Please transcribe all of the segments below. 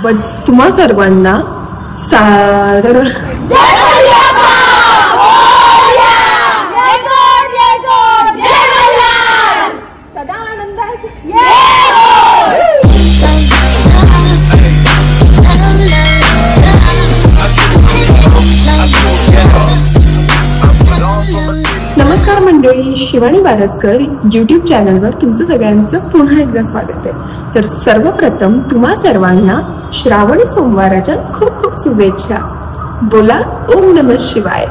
पण तुम्हा सर्वांना नमस्कार मंडळी, शिवानी बारसकर यूट्यूब चॅनलवर तुमचं सगळ्यांचं पुन्हा एकदा स्वागत आहे. तर सर्वप्रथम तुम्हा सर्वांना श्रावणी सोमवाराच्या खूप खूप शुभेच्छा. बोला ओम नमः शिवाय.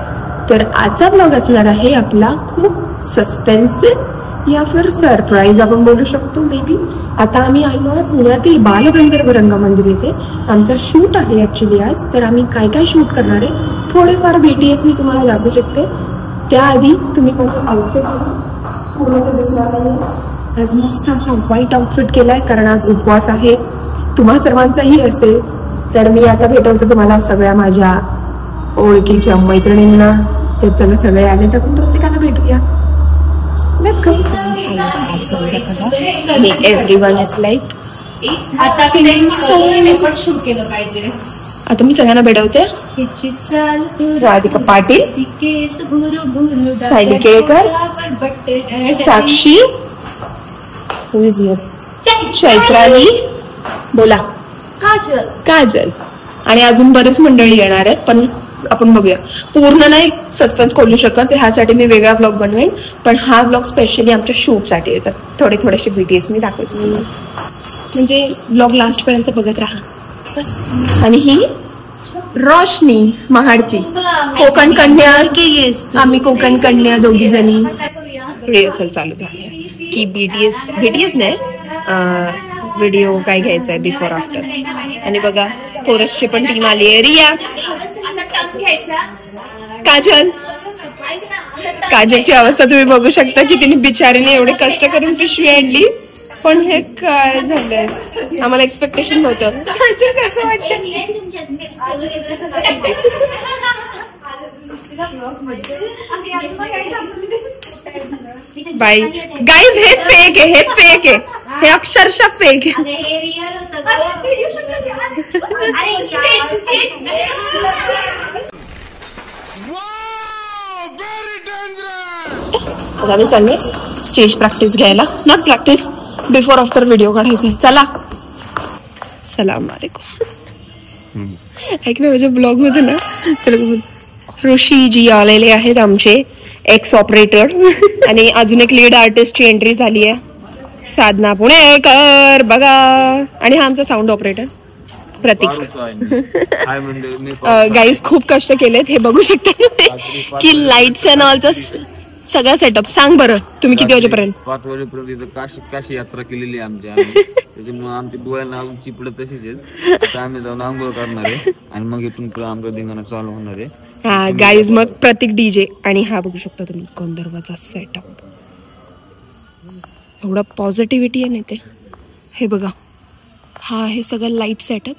तर आजचा ब्लॉग असणार आहे आपला खूप सस्पेन्सिव्ह या फिर सरप्राईज आपण बोलू शकतो मे बी. आता आम्ही आलो आहे पुण्यातील बालगंधर्व रंगमंदिर येथे. आमचा शूट आहे ऍक्च्युली आज. तर आम्ही काय काय शूट करणार आहे थोडेफार BTS मी तुम्हाला दाखवू शकते. त्याआधी तुम्ही माझं आउटफिट पूर्ण दिसणार नाही. आज मस्त असा व्हाईट आउटफिट केलाय कारण आज उपवास आहे. तुम्हा सर्वांचाही असेल. तर मी आता भेटवते तुम्हाला सगळ्या माझ्या ओळखीच्या मैत्रिणींना. तर चला सगळे आले तर आपण प्रत्येकाला भेटूया. Let's go. Everyone is like आता शूट केलं पाहिजे. आता मी सगळ्यांना भेटवते. राधिका पाटील, सायली केळकर, साक्षी, चैत्राली, बोला काजल आणि अजून बरेच मंडळी येणार आहेत. पण आपण बघूया. पूर्ण नाही सस्पेन्स खोलू शकत, ह्यासाठी मी वेगळा ब्लॉग बनवेन. पण हा ब्लॉग स्पेशली आमच्या शूटसाठी येतात. थोडेसे BTS मी दाखवते म्हणजे ब्लॉग लास्ट पर्यंत बघत राहा. आणि ही रोशनी महाडची कोकण कन्या. आम्ही कोकण कन्या दोघी जणी. रिहर्सल चालू झाली की BTS नाही व्हिडिओ काय घ्यायचा आहे बिफोर आफ्टर. आणि बघा कोरसची पण टीम आली आहे. रिया, काजलची अवस्था तुम्ही बघू शकता की तिने बिचारीने एवढे कष्ट करून पिशवी आणली. पण हे काय झालंय आम्हाला एक्सपेक्टेशन नव्हतं. कसं वाटतं बाई गाईज हे फेक आहे, हे फेक आहे, हे अक्षरशः फेक आहे. आम्ही चालले स्टेज प्रॅक्टिस घ्यायला. Not practice, before after video काढायचा. चला सलाम वालेकुम. ऐक ना माझ्या ब्लॉग मध्ये ना ऋषीजी आलेले आहेत आमचे एक्स ऑपरेटर. आणि अजून एक लीड आर्टिस्टची एंट्री झाली आहे, साधना पुणेकर बघा. आणि हा आमचा साऊंड ऑपरेटर प्रतीक. गाईज खूप कष्ट केलेत, हे बघू शकता की लाईट्स अँड ऑलचं सगळं सेटअप. सांग बरं तुम्ही किती वाजेपर्यंत? 5 वाजेपर्यंत काशी यात्रा केलेली आहे आमच्या. त्याच्यामुळे आमच्या डोळ्यांना चिपडत तशीच आहेत. आता आम्ही जाऊन आंघोळ करणार आहे आणि मग इथून आमचा धिंगाणा चालू होणार आहे. हा गाईज मग प्रतीक DJ. आणि हा बघू शकता तुम्ही गंधर्वाचा सेटअप. एवढा पॉझिटिव्हिटी आहे ना ते. हे बघा हा आहे सगळं लाईट सेटअप.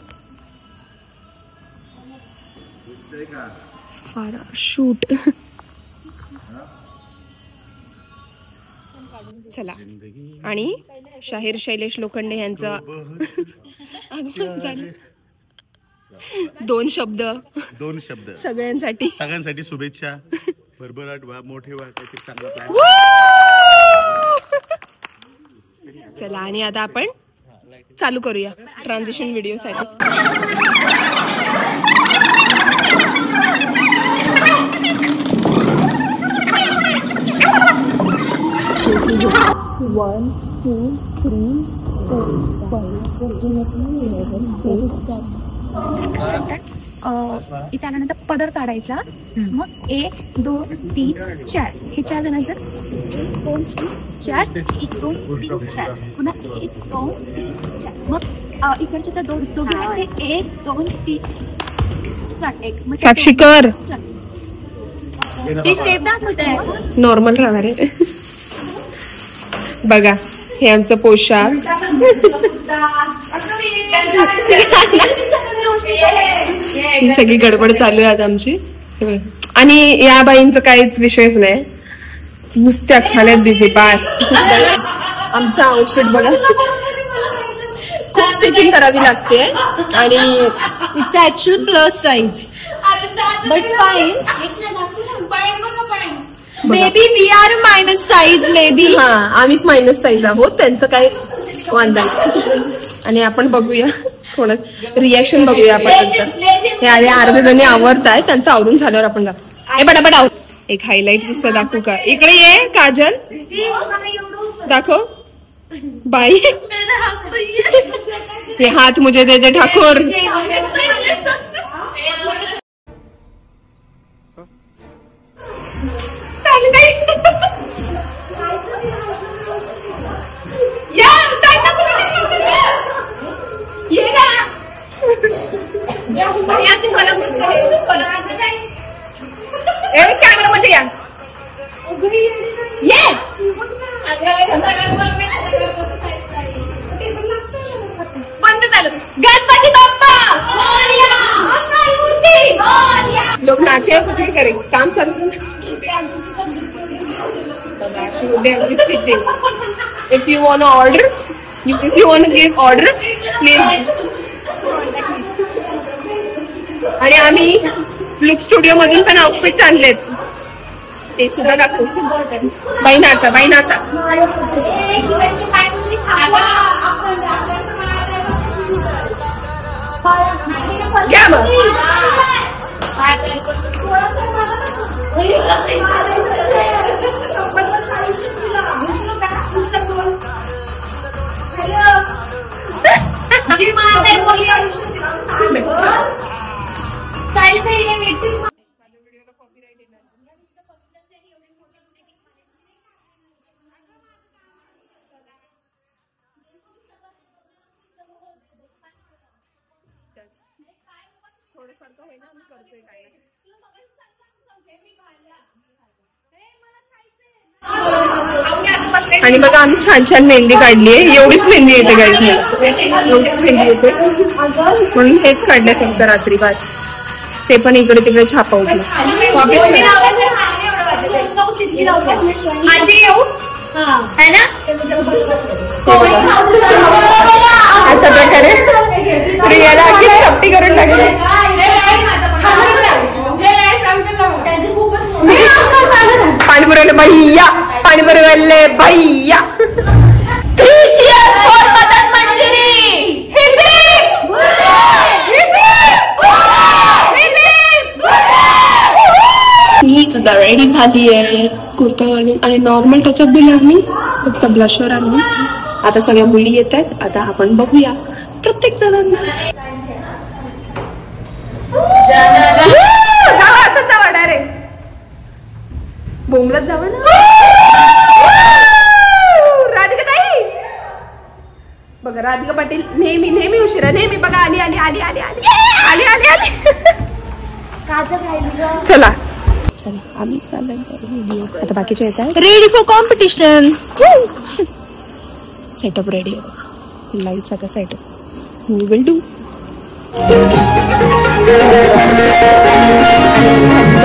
फार शूट. चला. आणि शाहीर शैलेश लोखंडे यांचा दोन शब्द सगळ्यांसाठी शुभेच्छा. भरभराट व्हा, मोठे व्हा, काहीतरी चांगला प्लॅन. चला आणि आता आपण चालू करूया ट्रान्झिशन व्हिडिओ साठी. One, 2, 3, 4, 5, इथे आल्यानंतर पदर काढायचा. मग 1, 2, 3, 4 हे 4 जणांचं 2, 4 1, 2, 3, 4 पुन्हा 1, 2, 3, 4. मग इकडचे तर दोघे 1, 2, 3 स्टार्ट. एक साक्षी कर. स्टेप दाखवते नॉर्मल राहणार आहे. बघा हे आमचं पोशाख. ही सगळी गडबड चालू आहे आता आमची. आणि या बाईंचं काहीच विषयच नाही, नुसत्या खाण्यात बिझी. पास आमचा आउटफिट बघा, खूप स्टिचिंग करावी लागते आणि it's actual plus size but fine. Maybe we are minus size, maybe. हा, आम्हीच मायनस साईज आहोत, त्यांचं काय वांदा नाही. आणि आपण बघूया थोडं रिॲक्शन बघूया आपण नंतर. हे आले अर्धे जणी आवरताय, त्यांचं आवरून झाल्यावर आपण हे पटापट आवर. एक हायलाइट किस्सा दाखवू का? इकडे ये काजल, दाखव. बाई ये हाथ मुझे दे दे ठाकुर. कॅमेरामध्ये या. ये बंद झालं. गणपती बाप्पा लोग नाचे कुठे करे काम चालू. Stitching. If you want order, if you want give order please. आणि आम्ही लुक स्टुडिओ मधून पण आउटफिट आणलेत, ते सुद्धा दाखवू. बाई नाचा, बाई नाचा. घ्या मग. आणि बघा आम्ही छान छान मेहंदी काढली आहे. एवढीच मेहंदी येते गाईज, एवढीच मेहंदी येते म्हणून हेच काढले फक्त रात्री बस. ते पण इकडे तिकडे छापा उठला. अशा प्रकारे प्रियाला अगदी चपटी करून टाकली. पाणीपुरवले भैया, पाणीपुरवले भैया. मी सुद्धा रेडी झाली आहे. कुर्ता घालून आणि नॉर्मल टचअप दिला आम्ही, फक्त ब्लशर आणून. आता सगळ्या मुली येत आहेत. आता आपण बघूया प्रत्येक जणांना. जावा डायरेक्ट बोंबलत जावं ना. राधिका ताई बघा, राधिका पाटील नेहमी नेहमी उशिरा, नेहमी बघा. आली आली आली आली आली आली आली आली. चला चला आम्ही चाललो. आता बाकीचे येत आहेत. Ready for competition. Setup ready आहे. लाईटचा आता सेटअप वी विल डू.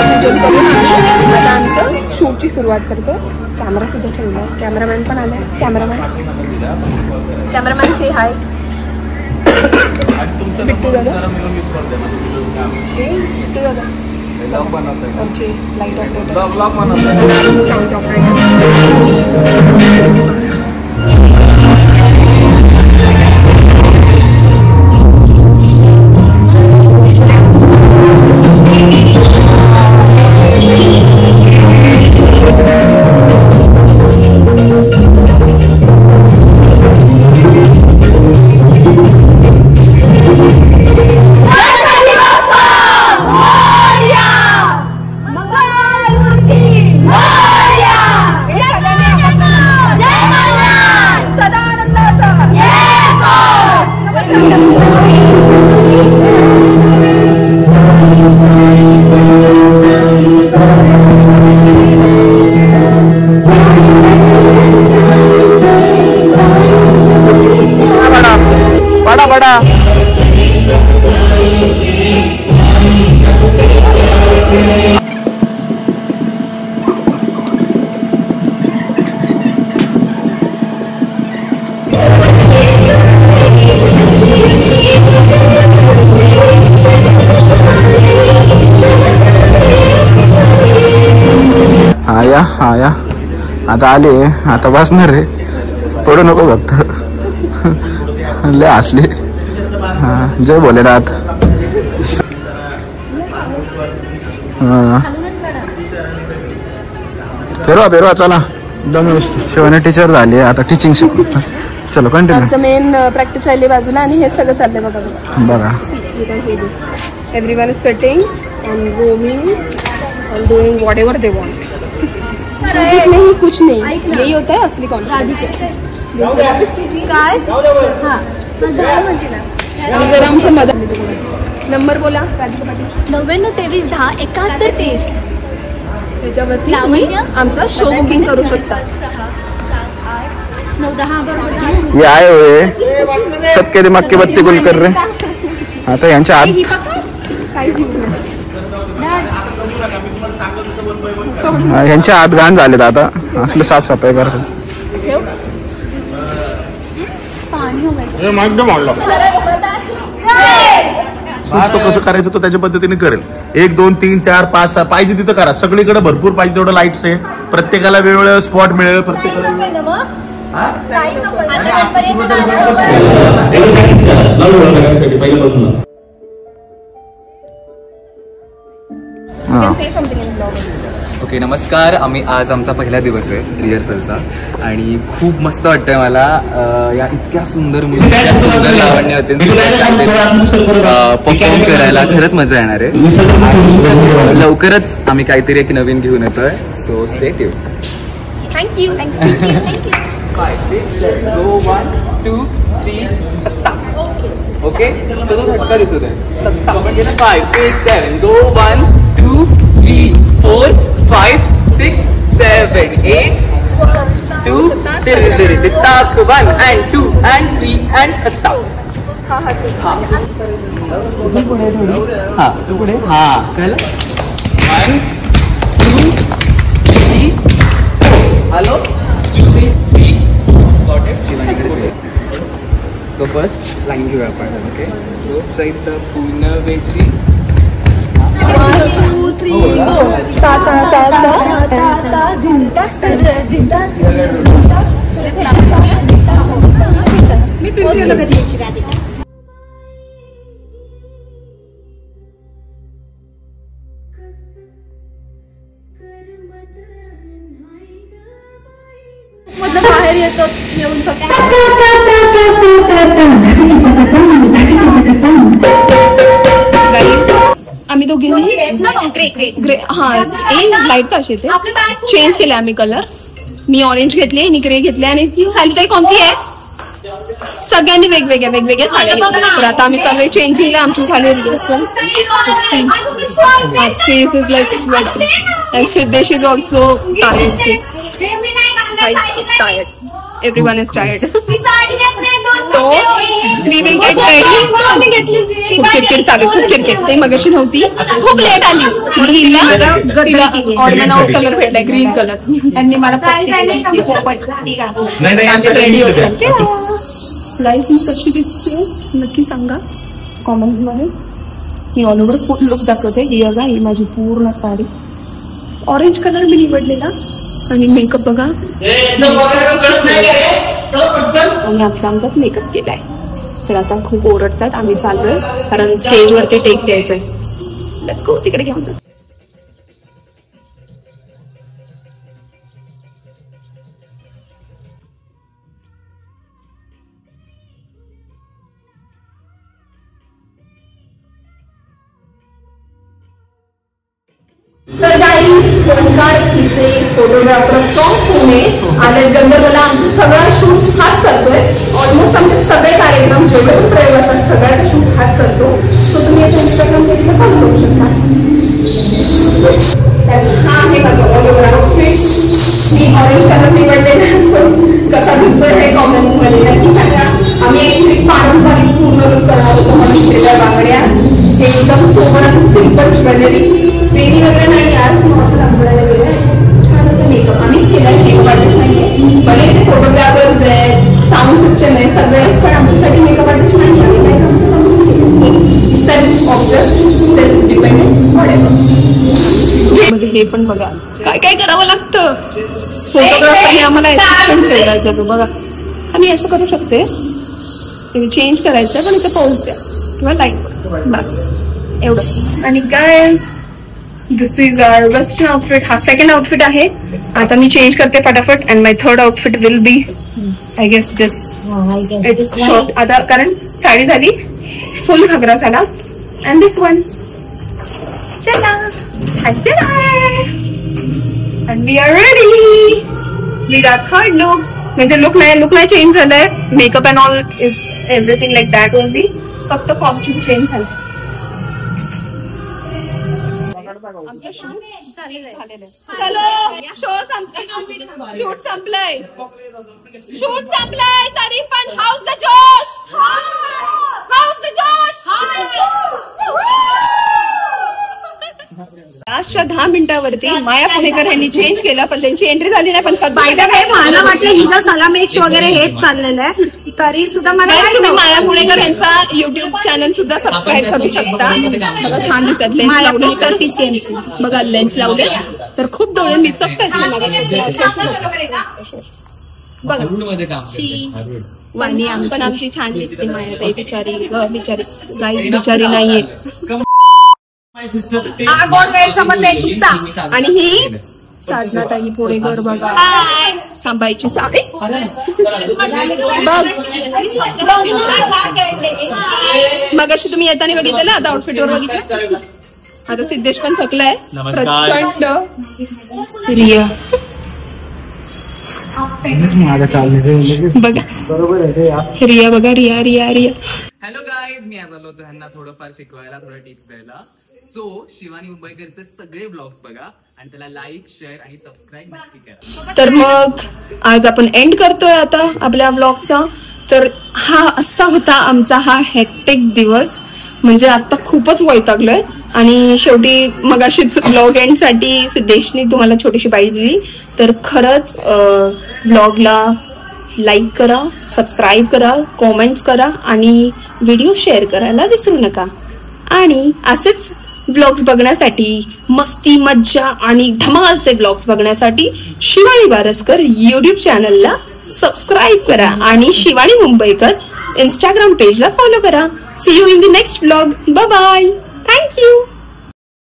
पूजन करून आता आमचं शूटची सुरुवात करतो. कॅमेरा सुद्धा ठेवला. कॅमेरामॅन पण आलाय. कॅमेरामॅन से हाय. बिट्टू दादा, बिट्टू दादा आमचे लाईट ऑपरेटर, साऊंड ऑपरेटर. या हा या आता आले आता बसणार रे पडू नको फक्त लय हसले हा जय भोलेनाथ हा फिरवा चला एकदम शिवानी टीचर झाली आता टीचिंग शिकू चलो कंटिन्यू मेन प्रॅक्टिस राहिली बाजूला आणि हे सगळं चाललंय बघा everyone is sitting and roaming and doing whatever they want. Music नहीं कुछ नहीं यही होता है असली कॉन्फिडेंस. जरा आमचं मदत नंबर बोला. 99 23 10 71 30 त्याच्यावरती तुम्ही आमचा शो बुकिंग करू शकता. 9 10 बरोबर. ये आए हुए सबके दिमाग की बत्ती गुल कर रहे आता यांच्या आत यांच्या आत घाण झालेत आता असले साफसफाई करतात. कसं करायचं तो त्याच्या पद्धतीने करेल. 1 2 3 4 5 6 पाहिजे तिथं करा. सगळीकडे भरपूर पाहिजे तेवढं लाईट्स आहे. प्रत्येकाला वेगवेगळं स्पॉट मिळेल. ओके नमस्कार. आम्ही आज आमचा पहिला दिवस आहे रिहर्सलचा आणि खूप मस्त वाटतंय मला. या इतक्या सुंदर मुली सुंदर लावण्य होते परफॉर्म करायला खरंच मजा येणार आहे. लवकरच आम्ही काहीतरी एक नवीन घेऊन येतोय. So stay tuned. Thank you. 5 6 7 go 1 2 3 okay तो झटका दिसत आहे. म्हणजे 5 6 7 go 1 2 3 4 5 6 7 8 2 3 ताक 1 and 2 and 3 and ताक. हा तू पुढे हा कळलं. 1 2 3 हॅलो 2 3 सो फर्स्ट लाईन घेऊया आपण. ओके सो चैत्र पूर्णवेची बाहेर येतो येऊन आम्ही दोघींनी ग्रे हा लाईट कशी येते चेंज केले आम्ही कलर. मी ऑरेंज घेतले आणि ग्रे घेतले आणि साडी ताई कोणती आहे. सगळ्यांनी वेगवेगळ्या साड्या घेतल्या. तर आता आम्ही चाललोय चेंजिंगला. आमची झाली rehearsal. Face is like sweat and Siddesh is also tired. Tired. Everyone is tired. So we will get ready. खूप किरकिर चालू. खूप किरकिर. ते मगाशी नव्हती. खूप लेट आली म्हणून तिला ऑर्डमॅन आउट कलर भेटलाय ग्रीन कलर. त्यांनी मला रेडी होते. गाईस मी कशी दिसते नक्की सांगा कॉमेंट्स मध्ये. मी ऑल ओव्हर फुल लुक दाखवते. ही बघा ही माझी पूर्ण साडी ऑरेंज कलर मी निवडलेला आणि मेकअप बघा आणि आमचाच मेकअप केलाय. तर आता खूप ओरडतात. आम्ही चाललोय कारण स्टेजवरती टेक द्यायचंय. Let's go. तिकडे घेऊन जाऊ. तर गाईज ओंकार इसे फोटोग्राफर फ्रॉम पुणे आले गंधर्वला. आमचं सगळा शूट हाच करतोय. ऑलमोस्ट आमचे सगळे कार्यक्रम जेवढे पण प्रयोग असतात सगळ्याचा शूट हाच करतो. सो तुम्ही याच्या इंस्टाग्राम पेजला फॉलो करू शकता. हा आहे माझा ऑल ओव्हर आउटफिट. मी ऑरेंज कलर निवडलेला असतो. कसा दिसतोय हे कॉमेंट्स मध्ये नक्की सांगा. आम्ही ऍक्च्युली पारंपरिक पूर्ण लुक करणार होतो म्हणून त्याच्या बांगड्या एकदम सोबर आणि सिम्पल ज्वेलरी वेणी वगैरे नाही. आज नॉर्मल आंघोळायला गेलाय. छान असं मेकअप आम्हीच केलाय. मेकअप आर्टिस्ट नाहीये. भले ते फोटोग्राफर्स आहे साऊंड सिस्टम आहे सगळे पण आमच्यासाठी मेकअप आर्टिस्ट नाही. आम्ही काय आमचं समजून घेतो. Self obsessed self dependent whatever. मध्ये हे पण बघा काय काय करावं लागतं. फोटोग्राफरने आम्हाला असिस्टंट ठेवला जातो बघा. आम्ही असं करू शकते, चेंज करायचं पण इथे पाऊस द्या किंवा लाईट बस एवढं. आणि काय दिस इज आवर वेस्टर्न आउटफिट. हा सेकंड आउटफिट आहे. आता मी चेंज करते फटाफट. And my third outfit will B I guess this it's short. आता कारण साडी झाली, फुल घागरा झाला. अँड दिस वन चला and we R ready with our third look. म्हणजे लुक नाही चेंज झालंय. Makeup and all is everything like that only. फक्त costume change झालं. आमचं शूट झालेलं आहे. चलो शूट संपलंय तरी पण हाऊस द जोश. लास्टच्या 10 मिनिटावरती माया पुणेकर यांनी चेंज केलं, पण त्यांची एंट्री झाली नाही. पण मला वाटलं हिचा सलामेक्स वगैरे हेच चाललेलं आहे, तरी सुद्धा मला तुम्ही माया पुणेकर यांचा युट्यूब चॅनल सुद्धा सबस्क्राईब करू शकता. बघा छान दिसत. लेन्स लावले तर PCMC बघा, लेन्स लावले तर खूप डोळे मिचकतात. पण आमची छान दिसते माया ताई. बिचारी गाईज बिचारी नाहीये. आणि ही साधना ताई पुणेकर बघा. थांबायची साडी मग अशी तुम्ही येताना बघितलं. आता आउटफिट वर बघितलं. आता सिद्धेश पण थकलाय प्रचंड. रिया बघा, रिया बघा, रिया. हॅलो गाईज, मी आज आलो होतो ह्यांना थोडंफार शिकवायला, थोडं टिप्स द्यायला. सो शिवानी मुंबईकरचे सगळे ब्लॉग्स बघा आणि त्याला लाईक, शेअर आणि सबस्क्राईब नक्की करा. तर मग आज आपण एंड करतोय आता आपल्या ब्लॉगचा. तर हा असा होता आमचा हा हेक्टिक दिवस. म्हणजे आता खूपच वैतागलोय. आणि शेवटी मगाशीच ब्लॉग एंड साठी सिद्धेशने तुम्हाला छोटीशी बाईट दिली. तर खरंच ब्लॉगला लाईक करा, सबस्क्राईब करा, कॉमेंट्स करा आणि व्हिडिओ शेअर करायला विसरू नका. आणि असेच ब्लॉग्स बघण्यासाठी, मस्ती, मज्जा आणि धमालचे ब्लॉग्स बघण्यासाठी शिवानी बारसकर युट्यूब चॅनलला सबस्क्राईब करा आणि शिवानी मुंबईकर इंस्टाग्राम पेजला फॉलो करा. See you in the next blog. Bye bye. Thank you.